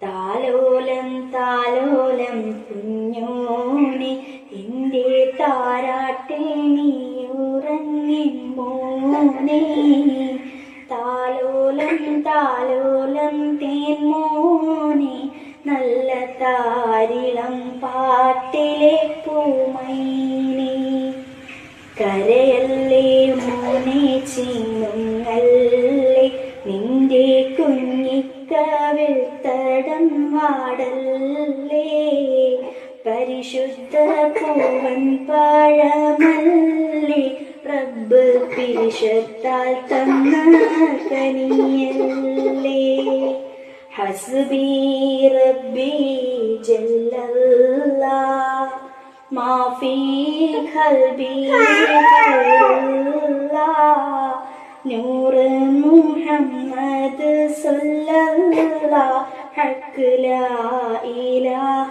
താലോലം താലോലം കുഞ്ഞോനെ എൻ്റെ താരാട്ടിൽ നീ ഉറങ്ങിൻ മോനെ. താലോലം താലോലം തേൻമോനെ നല്ല താരിളം പാട്ടിലെ പൂമൈനെ. കരയല്ലേ മോനെ ചിങ്ങുങ്ങല്ലേ നിന്റെ കുഞ്ഞിക്കവിൾ തടം വാടല്ലേ. പരിശുദ്ധ പൂവൻ പഴമല്ലേ റബ്ബ് പിരിശത്താൽ തന്ന കനിയല്ലേ. ഹസ്ബി റബ്ബി ജല്ലല്ലാഹ് മാഫി ഖൽബി ഖൈറുല്ലാഹ് നൂറ് മുഹമ്മദ് സല്ലല്ലാഹ് ഹഖ് ലാ ഇലാഹ